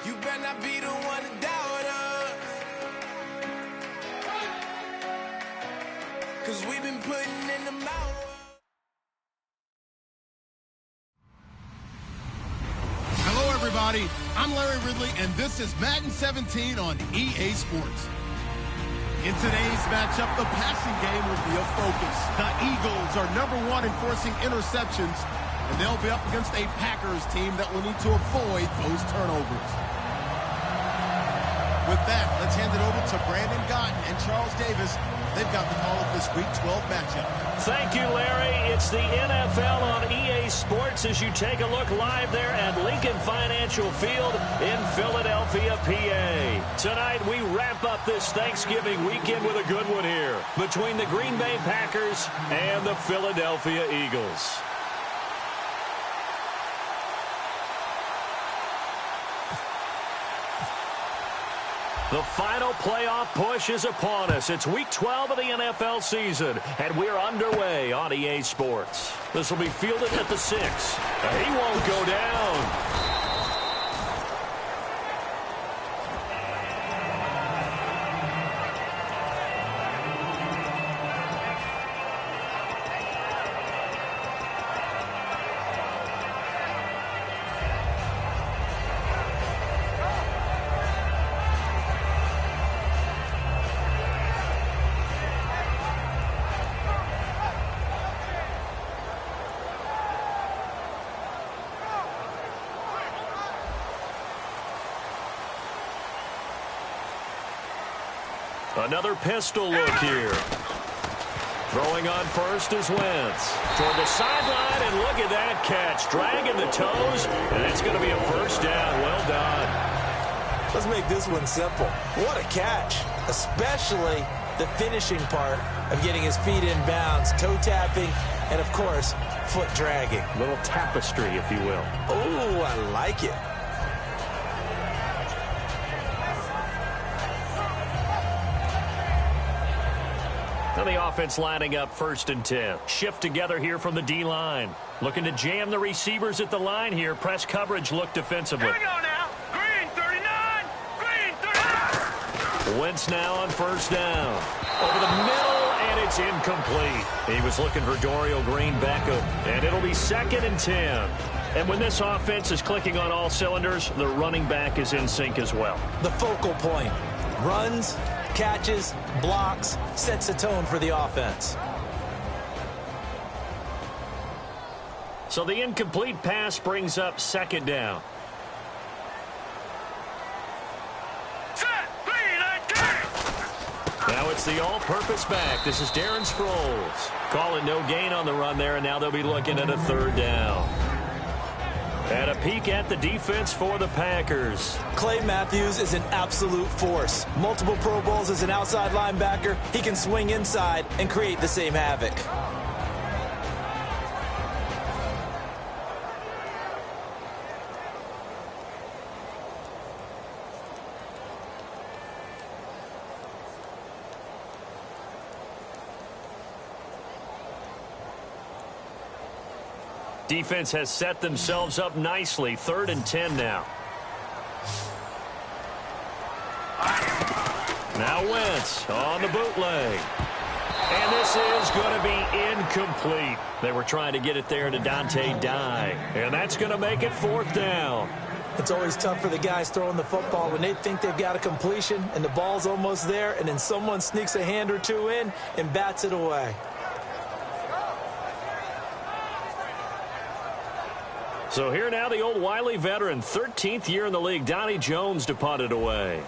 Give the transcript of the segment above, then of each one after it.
You better not be the one to doubt us. 'Cause we've been putting in the mouth. Hello, everybody. I'm Larry Ridley, and this is Madden 17 on EA Sports. In today's matchup, the passing game will be a focus. The Eagles are #1 in forcing interceptions, and they'll be up against a Packers team that will need to avoid those turnovers. With that, let's hand it over to Brandon Gotton and Charles Davis. They've got the call of this Week 12 matchup. Thank you, Larry. It's the NFL on EA Sports as you take a look live there at Lincoln Financial Field in Philadelphia, PA. Tonight, we wrap up this Thanksgiving weekend with a good one here between the Green Bay Packers and the Philadelphia Eagles. The final playoff push is upon us. It's Week 12 of the NFL season, and we're underway on EA Sports. This will be fielded at the 6. He won't go down. Another pistol look here. Throwing on first is Wentz. Toward the sideline, and look at that catch. Dragging the toes, and it's going to be a first down. Well done. Let's make this one simple. What a catch, especially the finishing part of getting his feet in bounds, toe tapping, and, of course, foot dragging. A little tapestry, if you will. Oh, I like it. Now the offense lining up 1st and 10. Shift together here from the D-line. Looking to jam the receivers at the line here. Press coverage look defensively. Here we go now. Green 39. Green 39. Wentz now on 1st down. Over the middle, and it's incomplete. He was looking for Dorial Green Beckham, and it'll be 2nd and 10. And when this offense is clicking on all cylinders, the running back is in sync as well. The focal point. Runs, catches, blocks, sets a tone for the offense. So the incomplete pass brings up 2nd down. Set. Now it's the all-purpose back. This is Darren Sproles. Calling no gain on the run there, and now they'll be looking at a 3rd down. And a peek at the defense for the Packers. Clay Matthews is an absolute force. Multiple Pro Bowls as an outside linebacker. He can swing inside and create the same havoc. Defense has set themselves up nicely. 3rd and 10 now. Now Wentz on the bootleg. And this is going to be incomplete. They were trying to get it there to Dante Dye. And that's going to make it 4th down. It's always tough for the guys throwing the football when they think they've got a completion and the ball's almost there, and then someone sneaks a hand or two in and bats it away. So here now the old wily veteran, 13th year in the league, Donnie Jones, to punt it away.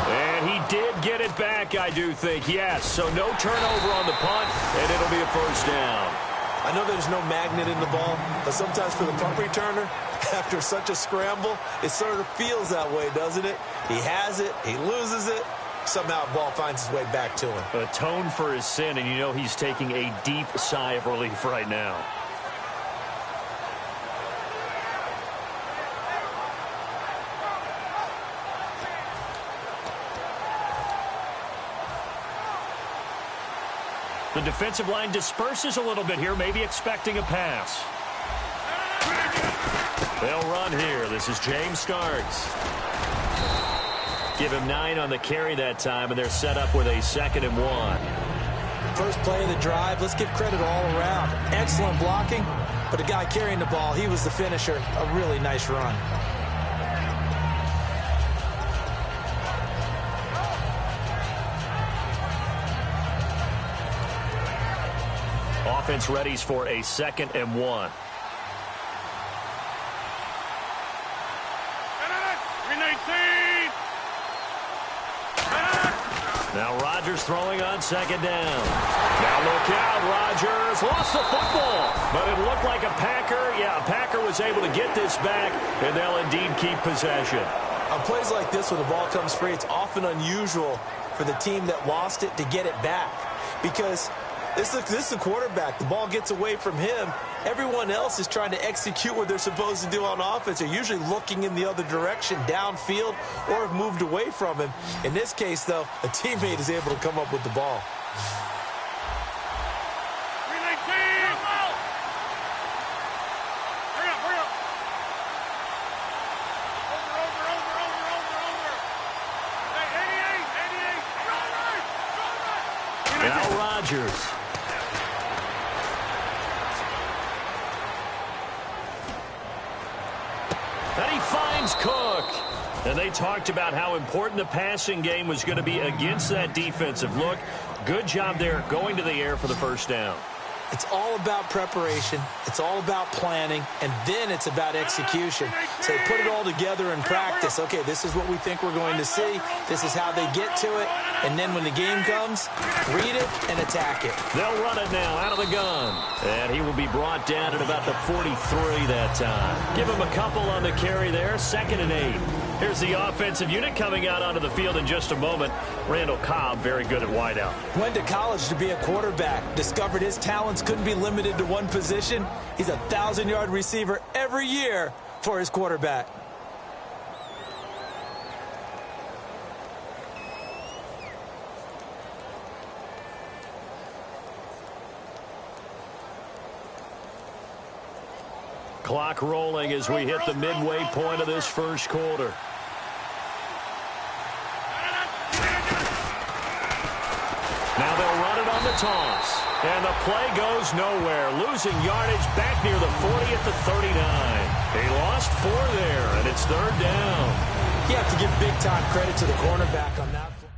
And he did get it back, I do think, yes. So no turnover on the punt, and it'll be a 1st down. I know there's no magnet in the ball, but sometimes for the punt returner, after such a scramble, it sort of feels that way, doesn't it? He has it, he loses it, somehow the ball finds its way back to him. Atone for his sin, and you know he's taking a deep sigh of relief right now. The defensive line disperses a little bit here, maybe expecting a pass. They'll run here. This is James Starks. Give him 9 on the carry that time, and they're set up with a 2nd and 1. First play of the drive, let's give credit all around. Excellent blocking, but the guy carrying the ball, he was the finisher. A really nice run. Offense readies for a 2nd and 1. Now Rodgers throwing on 2nd down. Now look out, Rodgers lost the football, but it looked like a Packer. Yeah, a Packer was able to get this back, and they'll indeed keep possession. On plays like this where the ball comes free, it's often unusual for the team that lost it to get it back, because this is a quarterback. The ball gets away from him. Everyone else is trying to execute what they're supposed to do on offense. They're usually looking in the other direction, downfield, or have moved away from him. In this case, though, a teammate is able to come up with the ball. Now Rodgers. And he finds Cook. And they talked about how important the passing game was going to be against that defensive look. Good job there going to the air for the first down. It's all about preparation. It's all about planning. And then it's about execution. So they put it all together in practice. Okay, this is what we think we're going to see. This is how they get to it. And then when the game comes, read it and attack it. They'll run it now out of the gun. And he will be brought down at about the 43 that time. Give him a couple on the carry there. 2nd and 8. Here's the offensive unit coming out onto the field in just a moment. Randall Cobb, very good at wideout. Went to college to be a quarterback. Discovered his talents couldn't be limited to one position. He's a 1,000-yard receiver every year for his quarterback. Clock rolling as we hit the midway point of this first quarter. Now they'll run it on the toss. And the play goes nowhere. Losing yardage back near the 40 at the 39. They lost 4 there, and it's 3rd down. You have to give big-time credit to the cornerback on that play.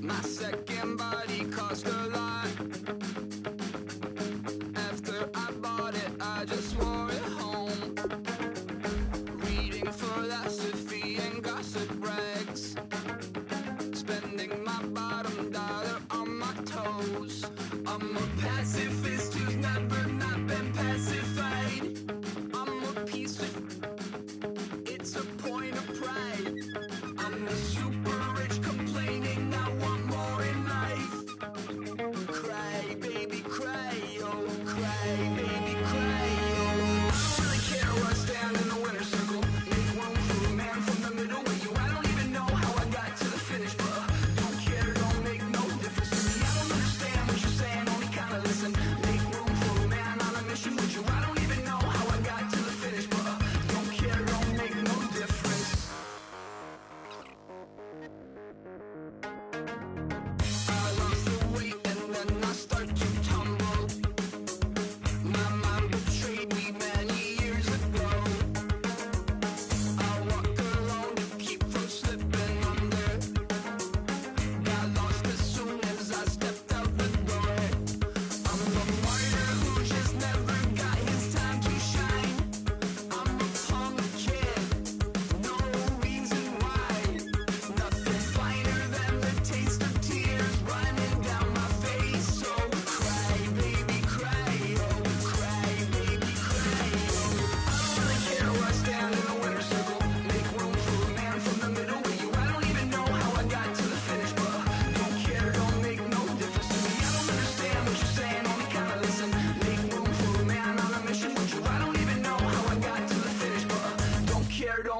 My second body cost a lot. After I bought it, I just wore it home. Reading philosophy and gossip rags. Spending my bottom dollar on my toes. I'm a pacifist who's never not been pacified. I'm a piece of... It's a point of pride. I'm the super rich complaining I want more in life. Cry, baby, cry, oh, cry, baby, cry, oh. I don't really care where I stand in the winner's circle. Make room for a man from the middle with you. I don't even know how I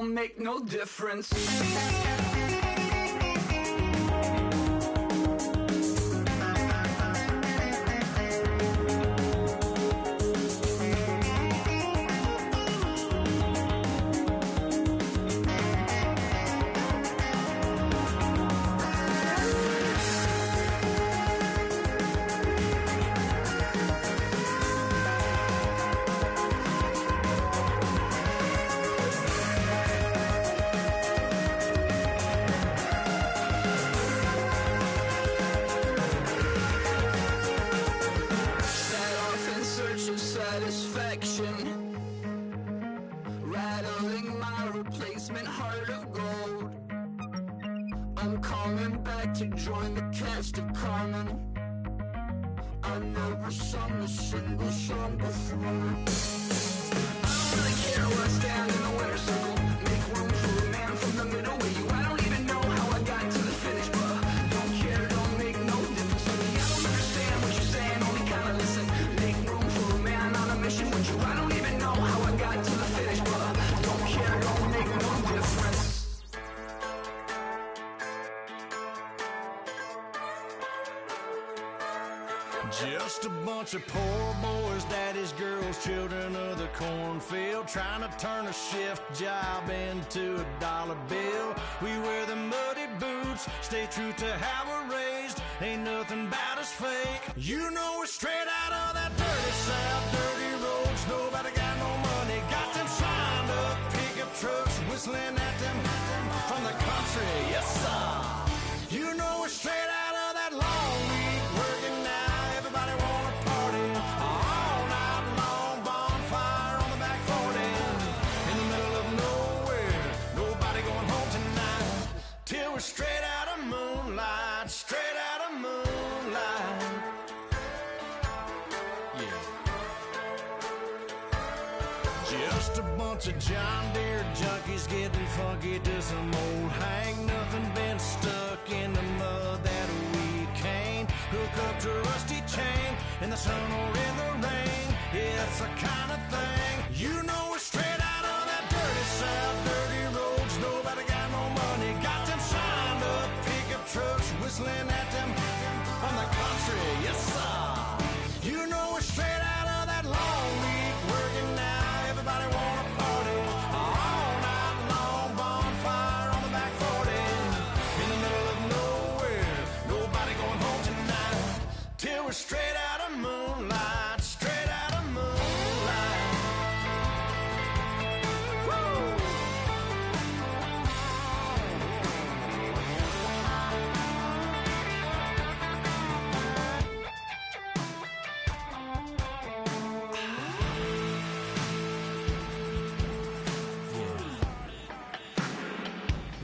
don't make no difference. Rattling my replacement heart of gold. I'm coming back to join the cast of Carmen. I never sung a single song before. I don't really care where I stand in the winner's circle. Make room for a man from the middle with you. I don't even know how I got to the finish, but don't care, don't make no difference to me. I don't understand what you're saying, only kinda listen. Make room for a man on a mission with you. I don't even know how I got to the finish, but don't care, don't make no difference. Just a bunch of poor boys, daddy's girls, children of the cornfield, trying to turn a shift job into a dollar bill. We wear the muddy boots, stay true to how we're raised. Ain't nothing about us fake. You know we're straight out of that dirty south, dirty roads. Nobody got no money, got them signed up pickup trucks, whistling at them from the country. Yes, sir. You know we're straight out of that long week working now. Everybody wanna party all night long, bonfire on the back 40, in the middle of nowhere, nobody going home tonight, till we're straight out of moonlight, straight out of moonlight. Yeah. Just a bunch of John Deere junkies getting funky to some old hang. Nothing been stuck in the mud that we can't hook up to a rusty chain in the sun or in the rain. Yeah, it's the kind of thing. You know we're straight out of that dirty south, dirty roads. Nobody got no money, got them signed up pickup trucks, whistling at them from the country. Yes, sir. You know we're straight out of that long week working now. Everybody wanna party all night long, bonfire on the back 40, in the middle of nowhere, nobody going home tonight, till we're straight out of moonlight, straight out of moonlight. Woo!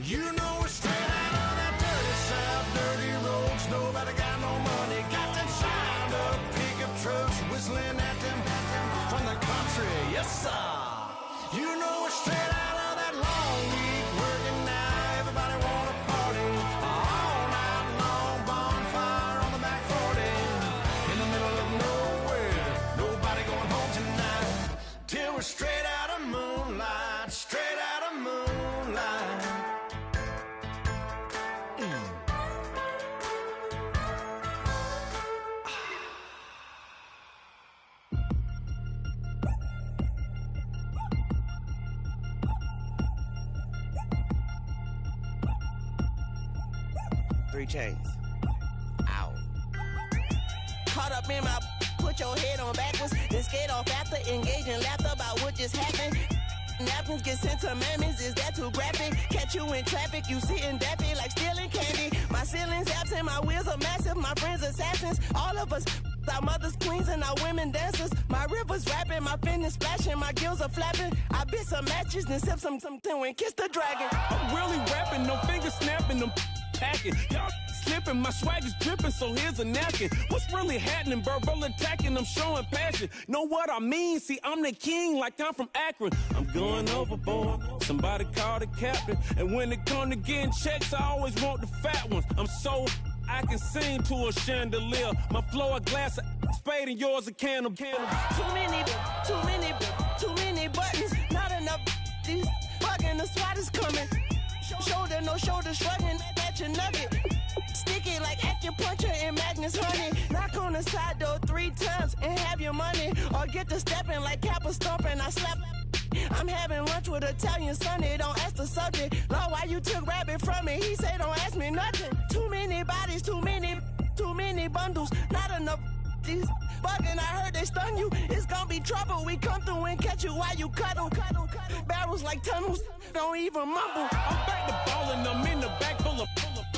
You know we're straight out of that dirty south, dirty roads. Nobody got no money, got them signed up pickup trucks, whistling at them from the country. Yes, sir. You know we're straight out of that long week working now. Everybody wanna party all night long, bonfire on the back 40, in the middle of nowhere, nobody going home tonight, till we're straight out of moonlight, straight out of moonlight. Three chains. Ow. Caught up in my, put your head on backwards, then skate off after, engage in laughter about what just happened. Napkins get sent to mammies, is that too graphic? Catch you in traffic, you sitting daffy like stealing candy. My ceiling's absent, my wheels are massive, my friends assassins. All of us, our mothers queens and our women dancers. My rivers rapping, my finish splashing, my gills are flapping. I bit some matches, then sip something and kiss the dragon. I'm really rapping, no finger snapping, them packing. Y'all slipping, my swag is dripping, so here's a napkin. What's really happening? Verbal attacking, I'm showing passion. Know what I mean? See, I'm the king, like I'm from Akron. I'm going overboard. Somebody call the captain. And when it come to getting checks, I always want the fat ones. I'm so I can sing to a chandelier. My flow a glass of spade and yours a can of Too many buttons, not enough these fucking the SWAT is coming. Shoulder, no shoulder, shrugging at your nugget. Sticky like acupuncture and Magnus honey. Knock on the side door 3 times and have your money. Or get to stepping like Kappa stomping. I slap. I'm having lunch with Italian Sonny. Don't ask the subject. Lord, why you took rabbit from me? He say don't ask me nothing. Too many bodies, too many bundles. Not enough. These bugging, I heard they stun you. It's gonna be trouble. We come through and catch you while you cuddle. Barrels like tunnels. Don't even mumble. I'm back to ballin', I'm in the back full of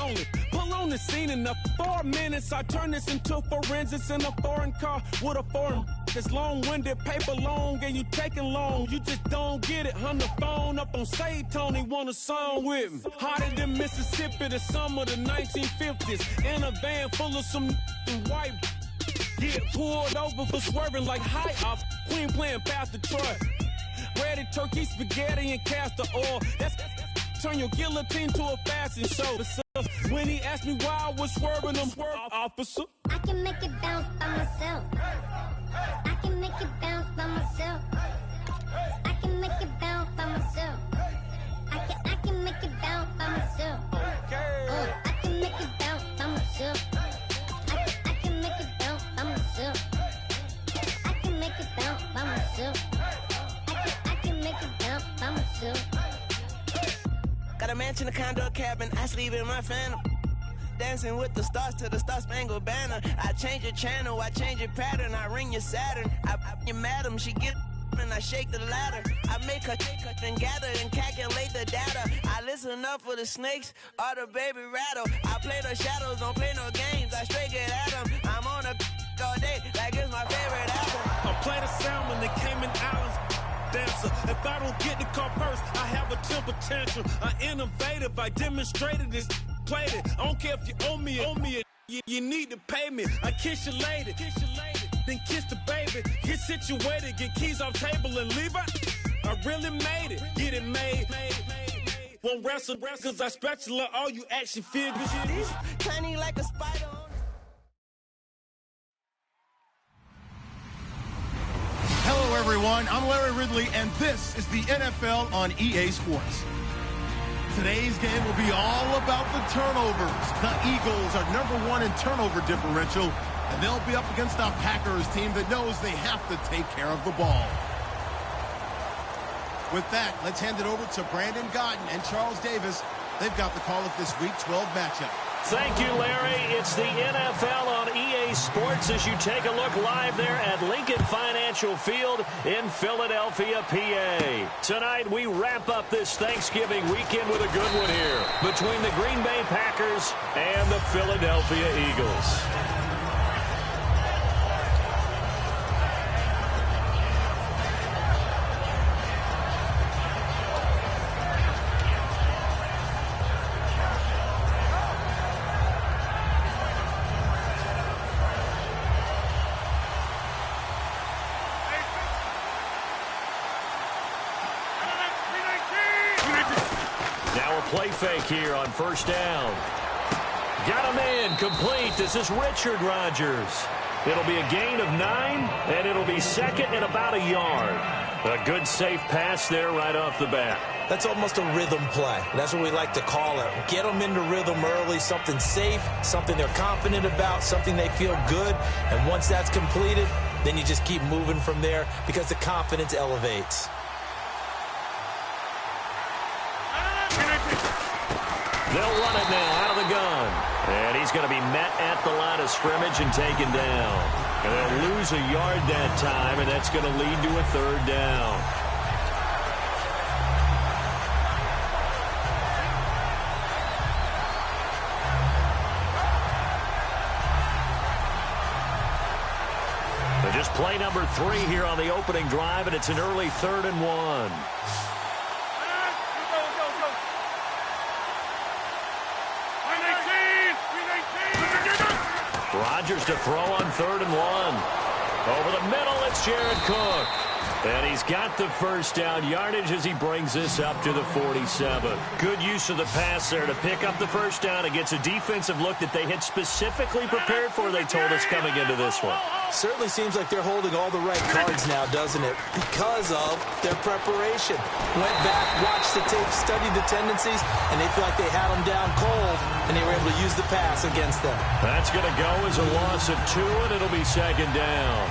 only. Pull on the scene in the 4 minutes. I turn this into forensics in a foreign car with a foreign. It's long-winded, paper long, and you taking long. You just don't get it. On the phone up on Say Tony, want a song with me. Hotter than Mississippi, the summer of the 1950s. In a van full of some white. Get pulled over for swerving like high off. Queen playing Pastor Troy. Ready turkey, spaghetti, and castor oil. That's turn your guillotine to a fashion show. When he asked me why I was swerving, I'm swerve officer. I can make it bounce by myself. I can make it bounce by myself. I can make it bounce by myself. I can make it bounce by myself. I can make it bounce by myself. I can make it bounce by myself. I can make it bounce by myself. I can make it bounce by myself. Got a mansion, a condo, a cabin. I sleep in my phantom. Dancing with the stars to the Star-Spangled Banner. I change your channel, I change your pattern. I ring your Saturn. I your madam, she get and I shake the ladder. I make her and gather and calculate the data. I listen up for the snakes or the baby rattle. I play the shadows, don't play no games. I straight get at them. I'm on a all day like it's my favorite album. I play the salmon, the Cayman Islands dancer. If I don't get the car first, I have a temper tantrum. I innovative, I demonstrated this, played it. I don't care if you owe me it. You need to pay me. I kiss your lady, then kiss the baby. Get situated, get keys off table and leave her. I really made it, get it made. Won't wrestle, cause I spatula all you action figures. Tiny like a spider. Hello, everyone. I'm Larry Ridley, and this is the NFL on EA Sports. Today's game will be all about the turnovers. The Eagles are #1 in turnover differential, and they'll be up against a Packers team that knows they have to take care of the ball. With that, let's hand it over to Brandon Godden and Charles Davis. They've got the call of this Week 12 matchup. Thank you, Larry. It's the NFL on EA Sports as you take a look live there at Lincoln Financial Field in Philadelphia, PA. Tonight, we wrap up this Thanksgiving weekend with a good one here between the Green Bay Packers and the Philadelphia Eagles. Play fake here on first down. Got him in, complete. This is Richard Rodgers. It'll be a gain of 9, and it'll be second and about a yard. A good, safe pass there right off the bat. That's almost a rhythm play. That's what we like to call it. Get them into rhythm early, something safe, something they're confident about, something they feel good. And once that's completed, then you just keep moving from there because the confidence elevates. They'll run it now out of the gun. And he's going to be met at the line of scrimmage and taken down. And they'll lose a yard that time, and that's going to lead to a third down. But just play number 3 here on the opening drive, and it's an early 3rd and 1. Rodgers to throw on 3rd and 1. Over the middle, it's Jared Cook. And he's got the first down yardage as he brings this up to the 47. Good use of the pass there to pick up the first down. It gets a defensive look that they had specifically prepared for, they told us, coming into this one. Certainly seems like they're holding all the right cards now, doesn't it? Because of their preparation. Went back, watched the tape, studied the tendencies, and they feel like they had them down cold, and they were able to use the pass against them. That's going to go as a loss of 2, and it'll be second down.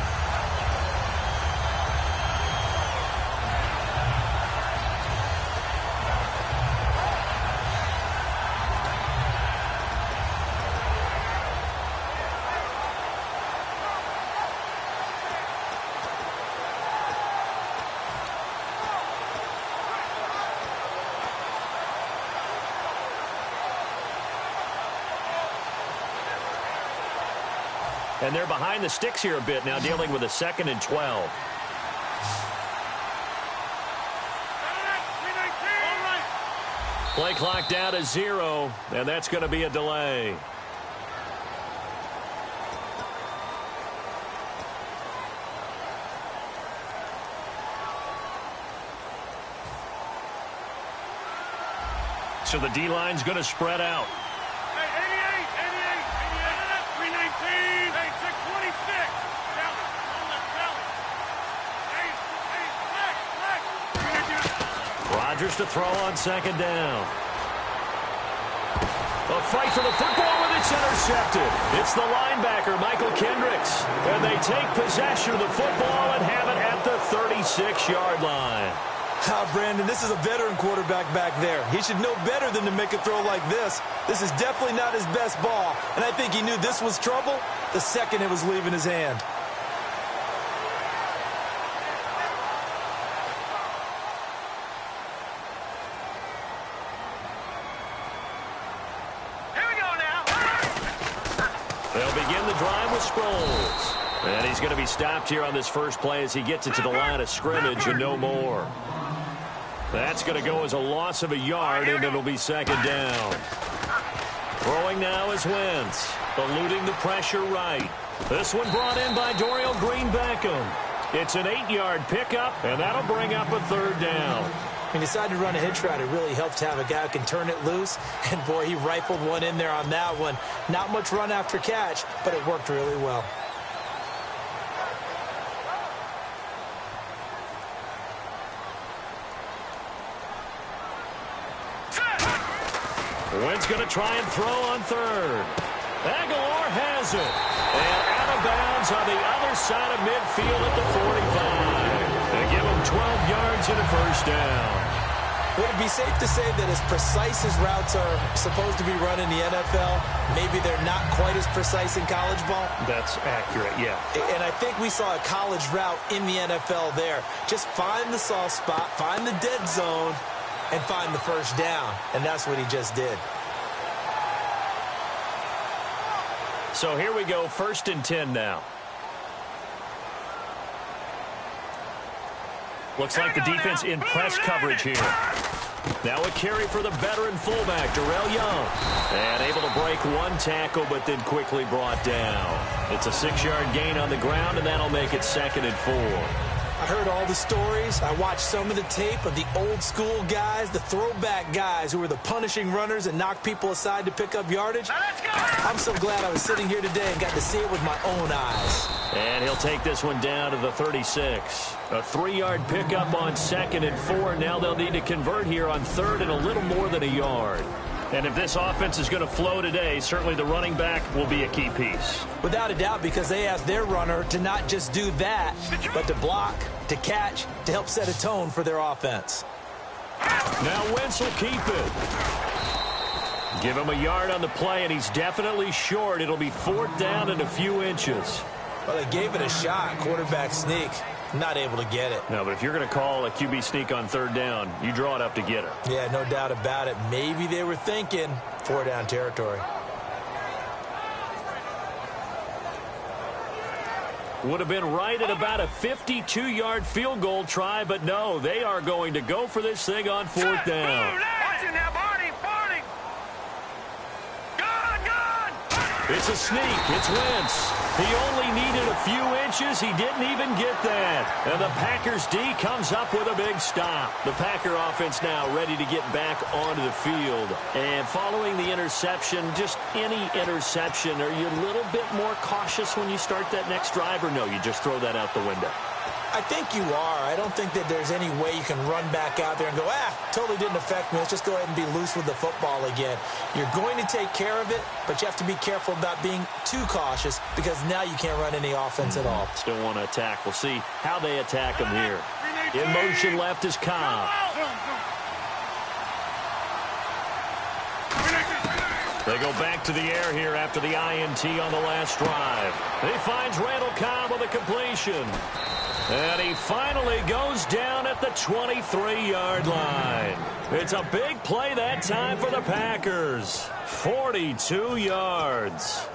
And they're behind the sticks here a bit now, dealing with a 2nd and 12. Play clock down to 0, and that's going to be a delay. So the D-line's going to spread out. Rodgers to throw on 2nd down. A fight for the football, and it's intercepted. It's the linebacker, Michael Kendricks. And they take possession of the football and have it at the 36-yard line. Brandon, this is a veteran quarterback back there. He should know better than to make a throw like this. This is definitely not his best ball, and I think he knew this was trouble the second it was leaving his hand. Sproles. And he's going to be stopped here on this first play as he gets it to the line of scrimmage and no more. That's going to go as a loss of a yard, and it'll be 2nd down. Throwing now is Wentz, eluding the pressure right. This one brought in by Dorial Green-Beckham. It's an 8-yard pickup, and that'll bring up a 3rd down. He decided to run a hitch route. It really helps to have a guy who can turn it loose. And, boy, he rifled one in there on that one. Not much run after catch, but it worked really well. Wentz going to try and throw on 3rd. Aguilar has it. And out of bounds on the other side of midfield at the 45. They give him 12 yards and a first down. Would it be safe to say that as precise as routes are supposed to be run in the NFL, maybe they're not quite as precise in college ball? That's accurate, yeah. And I think we saw a college route in the NFL there. Just find the soft spot, find the dead zone, and find the first down. And that's what he just did. So here we go, 1st and 10 now. Looks like the defense in press coverage here. Now a carry for the veteran fullback, Darrell Young. And able to break one tackle, but then quickly brought down. It's a 6-yard gain on the ground, and that'll make it 2nd and 4. I heard all the stories. I watched some of the tape of the old school guys, the throwback guys who were the punishing runners and knocked people aside to pick up yardage. I'm so glad I was sitting here today and got to see it with my own eyes. And he'll take this one down to the 36. A 3-yard pickup on 2nd and 4. Now they'll need to convert here on 3rd and a little more than a yard. And if this offense is going to flow today, certainly the running back will be a key piece. Without a doubt, because they asked their runner to not just do that, but to block, to catch, to help set a tone for their offense. Now Wentz will keep it. Give him a yard on the play, and he's definitely short. It'll be 4th down and a few inches. Well, they gave it a shot, quarterback sneak. Not able to get it. No, but if you're going to call a QB sneak on 3rd down, you draw it up to get her. Yeah, no doubt about it. Maybe they were thinking 4-down territory. Would have been right at about a 52-yard field goal try, but no, they are going to go for this thing on 4th down. Watch it now, Barney! It's a sneak. It's Wentz. He only needed a few inches. He didn't even get that. And the Packers D comes up with a big stop. The Packer offense now ready to get back onto the field. And following the interception, just any interception, are you a little bit more cautious when you start that next drive, or no, you just throw that out the window? I think you are. I don't think that there's any way you can run back out there and go, totally didn't affect me. Let's just go ahead and be loose with the football again. You're going to take care of it, but you have to be careful about being too cautious because now you can't run any offense at all. Still want to attack. We'll see how they attack him here. In motion left is Cobb. They go back to the air here after the INT on the last drive. He finds Randall Cobb with a completion. And he finally goes down at the 23-yard line. It's a big play that time for the Packers. 42 yards.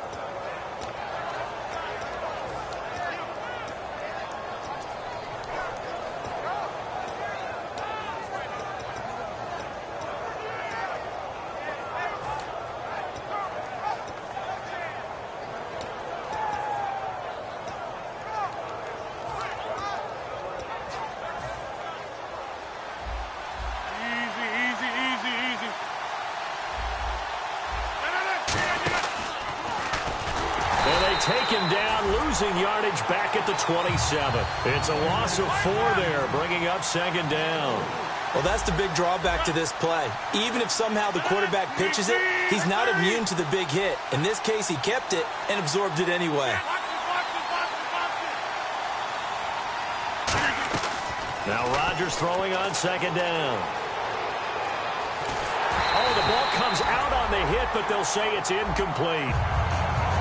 Take him down, losing yardage back at the 27. It's a loss of 4 there, bringing up second down. Well, that's the big drawback to this play. Even if somehow the quarterback pitches it, he's not immune to the big hit. In this case, he kept it and absorbed it anyway. Now Rodgers throwing on second down. Oh, the ball comes out on the hit, but they'll say it's incomplete.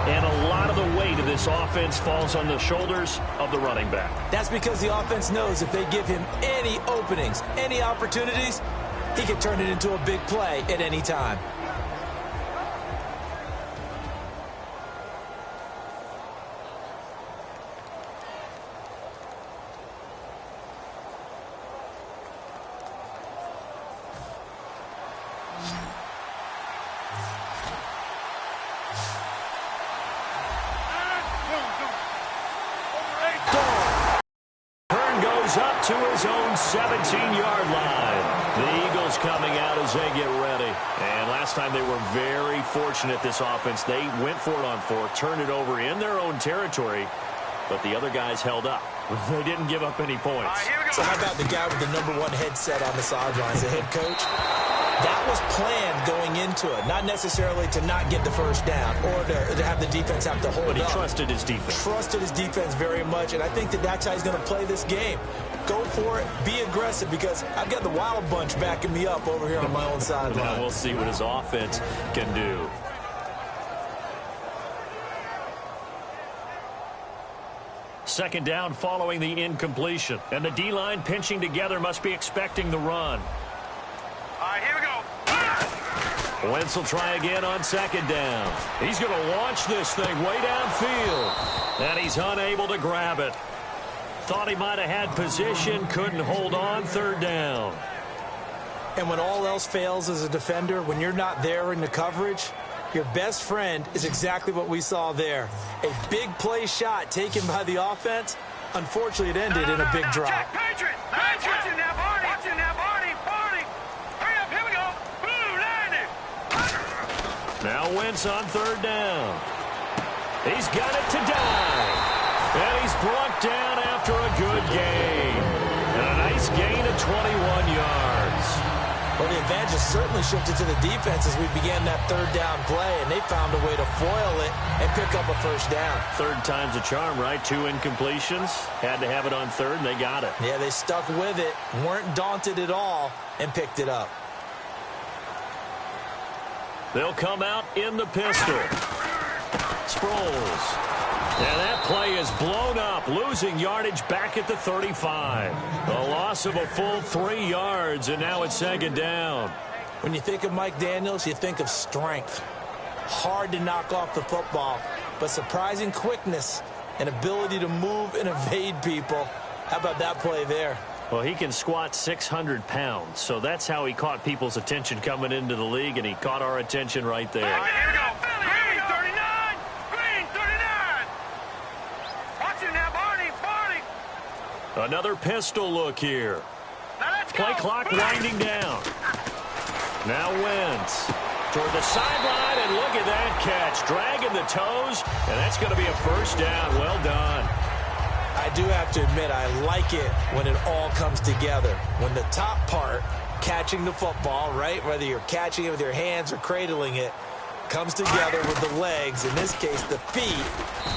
And a lot of the weight of this offense falls on the shoulders of the running back. That's because the offense knows if they give him any openings, any opportunities, he can turn it into a big play at any time. Up to his own 17-yard line. The Eagles coming out as they get ready. And last time they were very fortunate, this offense. They went for it on 4, turned it over in their own territory, but the other guys held up. They didn't give up any points. So how about the guy with the #1 headset on the sidelines, the head coach? That was planned going into it, not necessarily to not get the first down or to have the defense have to hold up. But he trusted his defense. Trusted his defense very much, and I think that that's how he's going to play this game. Go for it, be aggressive, because I've got the Wild Bunch backing me up over here on my own sideline. Now we'll see what his offense can do. Second down following the incompletion. And the D-line pinching together must be expecting the run. All right, here we go. Wentz will try again on second down. He's going to launch this thing way downfield. And he's unable to grab it. Thought he might have had position, couldn't hold on, third down. And when all else fails as a defender, when you're not there in the coverage, your best friend is exactly what we saw there. A big play shot taken by the offense. Unfortunately, it ended in a big drop. Jack, Patriot! Watch it now, Barney! Watch it now, Barney! Barney! Hurry up, here we go! Blue, landed! Now Wentz on third down. He's got it to dive. And he's brought down after a good gain. And a nice gain of 21 yards. Well, the advantage has certainly shifted to the defense as we began that third down play, and they found a way to foil it and pick up a first down. Third time's a charm, right? 2 incompletions. Had to have it on third, and they got it. Yeah, they stuck with it, weren't daunted at all, and picked it up. They'll come out in the pistol. Sproles. And that play is blown up, losing yardage back at the 35. A loss of a full 3 yards, and now it's second down. When you think of Mike Daniels, you think of strength. Hard to knock off the football, but surprising quickness and ability to move and evade people. How about that play there? Well, he can squat 600 pounds, so that's how he caught people's attention coming into the league, and he caught our attention right there. All right, here we go. Green 39, Another pistol look here. Play clock winding down. Now Wentz toward the sideline, and look at that catch. Dragging the toes, and that's going to be a first down. Well done. I do have to admit, I like it when it all comes together. When the top part, catching the football, right, whether you're catching it with your hands or cradling it, comes together with the legs, in this case the feet,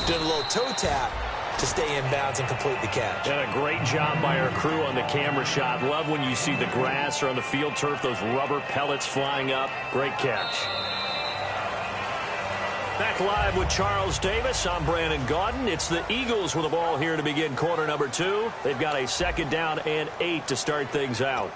doing a little toe tap to stay in bounds and complete the catch. And a great job by our crew on the camera shot. Love when you see the grass or on the field turf, those rubber pellets flying up. Great catch. Back live with Charles Davis. I'm Brandon Gaudin. It's the Eagles with the ball here to begin quarter number 2. They've got a 2nd down and 8 to start things out.